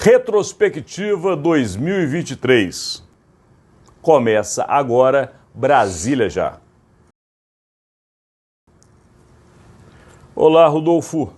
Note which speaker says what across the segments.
Speaker 1: Retrospectiva 2023. Começa agora, Brasília já. Olá, Rodolfo.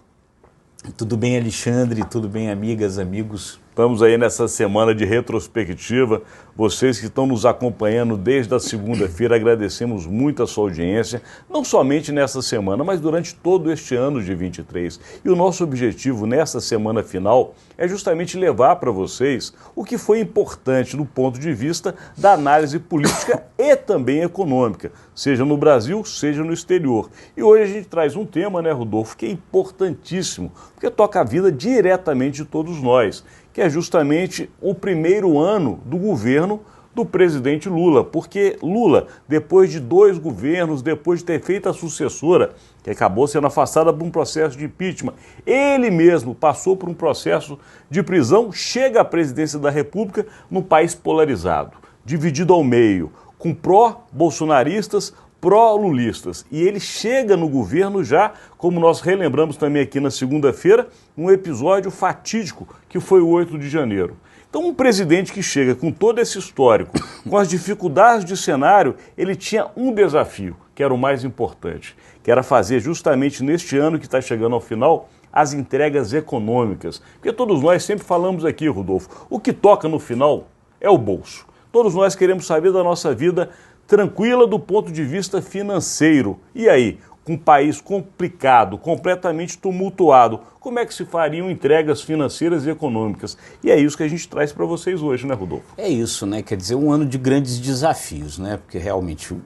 Speaker 2: Tudo bem, Alexandre? Tudo bem, amigas, amigos?
Speaker 1: Estamos aí nessa semana de retrospectiva. Vocês que estão nos acompanhando desde a segunda-feira, agradecemos muito a sua audiência, não somente nessa semana, mas durante todo este ano de 23. E o nosso objetivo nessa semana final é justamente levar para vocês o que foi importante do ponto de vista da análise política e também econômica, seja no Brasil, seja no exterior. E hoje a gente traz um tema, né, Rodolfo, que é importantíssimo, porque toca a vida diretamente de todos nós, que é justamente o primeiro ano do governo do presidente Lula, porque Lula, depois de 2 governos, depois de ter feito a sucessora, que acabou sendo afastada por um processo de impeachment, ele mesmo passou por um processo de prisão, chega à presidência da República num país polarizado, dividido ao meio, com pró-bolsonaristas, pró-lulistas. E ele chega no governo já, como nós relembramos também aqui na segunda-feira, um episódio fatídico que foi o 8 de janeiro. Então, um presidente que chega com todo esse histórico, com as dificuldades de cenário, ele tinha um desafio, que era o mais importante, que era fazer justamente neste ano que está chegando ao final, as entregas econômicas. Porque todos nós sempre falamos aqui, Rodolfo, o que toca no final é o bolso. Todos nós queremos saber da nossa vida tranquila do ponto de vista financeiro. E aí, com um país complicado, completamente tumultuado, como é que se fariam entregas financeiras e econômicas? E é isso que a gente traz para vocês hoje, né, Rodolfo?
Speaker 2: É isso, né? Quer dizer, um ano de grandes desafios, né? Porque realmente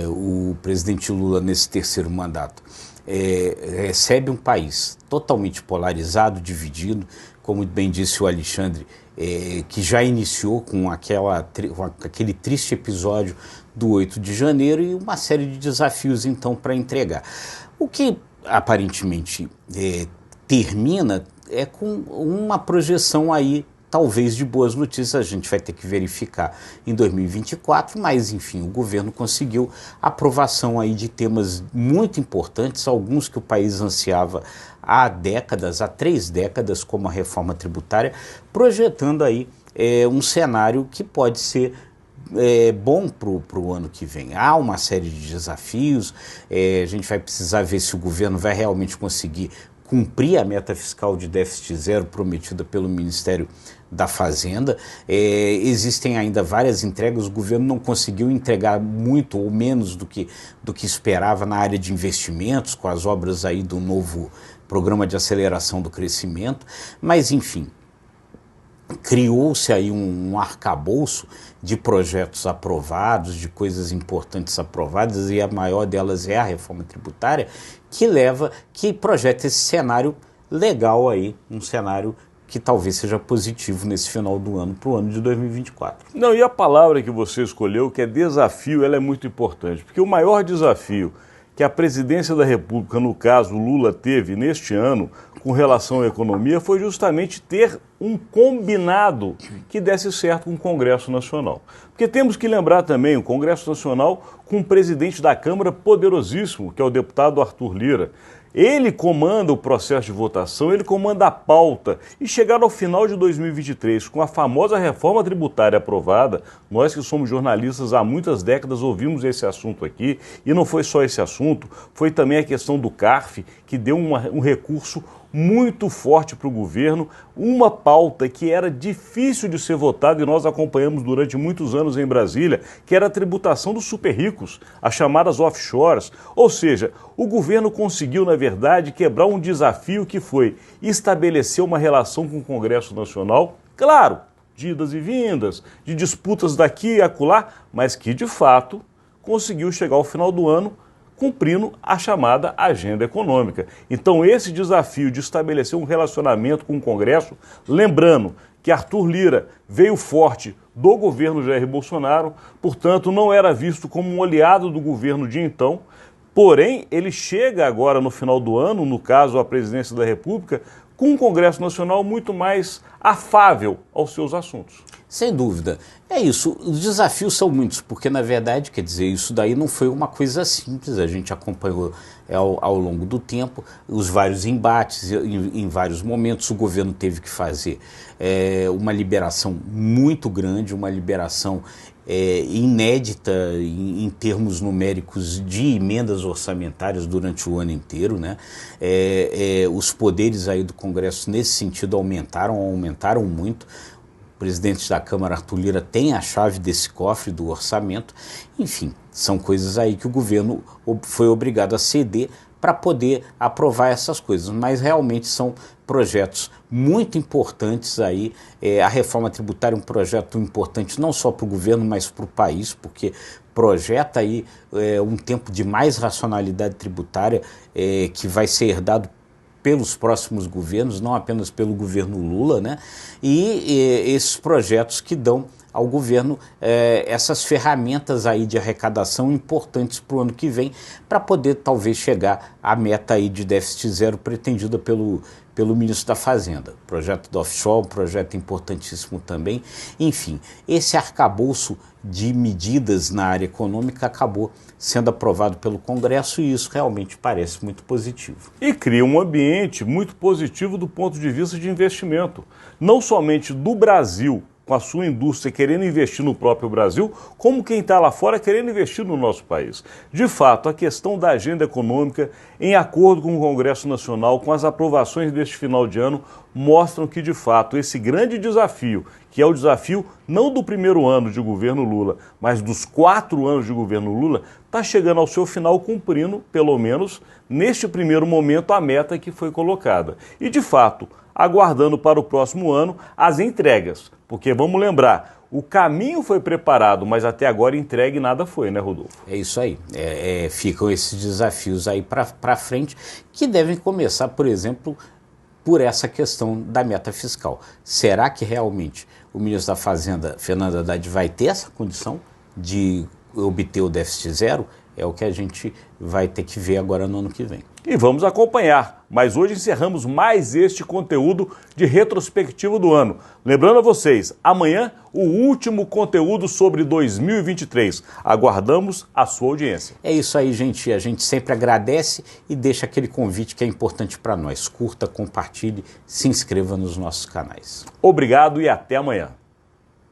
Speaker 2: o presidente Lula, nesse terceiro mandato, recebe um país totalmente polarizado, dividido, como bem disse o Alexandre, que já iniciou com aquele triste episódio do 8 de janeiro e uma série de desafios, então, para entregar. O que, aparentemente, termina com uma projeção aí, talvez, de boas notícias. A gente vai ter que verificar em 2024, mas, enfim, o governo conseguiu aprovação aí de temas muito importantes, alguns que o país ansiava há décadas, há 3 décadas, como a reforma tributária, projetando aí um cenário que pode ser bom para o ano que vem. Há uma série de desafios, a gente vai precisar ver se o governo vai realmente conseguir cumprir a meta fiscal de déficit zero prometida pelo Ministério da Fazenda. Existem ainda várias entregas, o governo não conseguiu entregar muito ou menos do que esperava na área de investimentos, com as obras aí do novo Programa de Aceleração do Crescimento, mas enfim, criou-se aí um arcabouço de projetos aprovados, de coisas importantes aprovadas, e a maior delas é a reforma tributária, que projeta esse cenário legal aí, um cenário que talvez seja positivo nesse final do ano, para o ano de 2024.
Speaker 1: Não, e a palavra que você escolheu, que é desafio, ela é muito importante, porque o maior desafio que a presidência da República, no caso Lula, teve neste ano com relação à economia foi justamente ter um combinado que desse certo com o Congresso Nacional. Porque temos que lembrar também o Congresso Nacional com um presidente da Câmara poderosíssimo, que é o deputado Arthur Lira. Ele comanda o processo de votação, ele comanda a pauta. E chegar ao final de 2023 com a famosa reforma tributária aprovada, nós que somos jornalistas há muitas décadas ouvimos esse assunto aqui, e não foi só esse assunto, foi também a questão do CARF, que deu um recurso muito forte para o governo, uma pauta que era difícil de ser votada e nós acompanhamos durante muitos anos em Brasília, que era a tributação dos super ricos, as chamadas offshores. Ou seja, o governo conseguiu, na verdade, quebrar um desafio que foi estabelecer uma relação com o Congresso Nacional, claro, de idas e vindas, de disputas daqui e acolá, mas que, de fato, conseguiu chegar ao final do ano cumprindo a chamada agenda econômica. Então, esse desafio de estabelecer um relacionamento com o Congresso, lembrando que Arthur Lira veio forte do governo Jair Bolsonaro, portanto, não era visto como um aliado do governo de então, porém, ele chega agora no final do ano, no caso a presidência da República, com um Congresso Nacional muito mais afável aos seus assuntos.
Speaker 2: Sem dúvida. É isso, os desafios são muitos, porque na verdade, quer dizer, isso daí não foi uma coisa simples, a gente acompanhou ao longo do tempo os vários embates, em vários momentos o governo teve que fazer uma liberação muito grande, uma liberação inédita em termos numéricos de emendas orçamentárias durante o ano inteiro, né? Os poderes aí do Congresso nesse sentido aumentaram muito. O presidente da Câmara, Arthur Lira, tem a chave desse cofre do orçamento. Enfim, são coisas aí que o governo foi obrigado a ceder para poder aprovar essas coisas, mas realmente são projetos muito importantes aí. A reforma tributária é um projeto importante não só para o governo, mas para o país, porque projeta aí um tempo de mais racionalidade tributária que vai ser herdado pelos próximos governos, não apenas pelo governo Lula, né? E esses projetos que dão ao governo essas ferramentas aí de arrecadação importantes para o ano que vem, para poder talvez chegar à meta aí de déficit zero pretendida pelo ministro da Fazenda. O projeto do offshore, um projeto importantíssimo também. Enfim, esse arcabouço de medidas na área econômica acabou sendo aprovado pelo Congresso e isso realmente parece muito positivo.
Speaker 1: E cria um ambiente muito positivo do ponto de vista de investimento, não somente do Brasil, com a sua indústria querendo investir no próprio Brasil, como quem está lá fora querendo investir no nosso país. De fato, a questão da agenda econômica, em acordo com o Congresso Nacional, com as aprovações deste final de ano, mostram que, de fato, esse grande desafio, que é o desafio não do primeiro ano de governo Lula, mas dos 4 anos de governo Lula, está chegando ao seu final cumprindo, pelo menos, neste primeiro momento, a meta que foi colocada. E, de fato, aguardando para o próximo ano as entregas, porque vamos lembrar, o caminho foi preparado, mas até agora entregue nada foi, né, Rodolfo?
Speaker 2: É isso aí, ficam esses desafios aí para frente, que devem começar, por exemplo, por essa questão da meta fiscal. Será que realmente o ministro da Fazenda, Fernando Haddad, vai ter essa condição de obter o déficit zero? É o que a gente vai ter que ver agora no ano que vem.
Speaker 1: E vamos acompanhar, mas hoje encerramos mais este conteúdo de retrospectiva do ano. Lembrando a vocês, amanhã o último conteúdo sobre 2023. Aguardamos a sua audiência.
Speaker 2: É isso aí, gente. A gente sempre agradece e deixa aquele convite que é importante para nós. Curta, compartilhe, se inscreva nos nossos canais.
Speaker 1: Obrigado e até amanhã.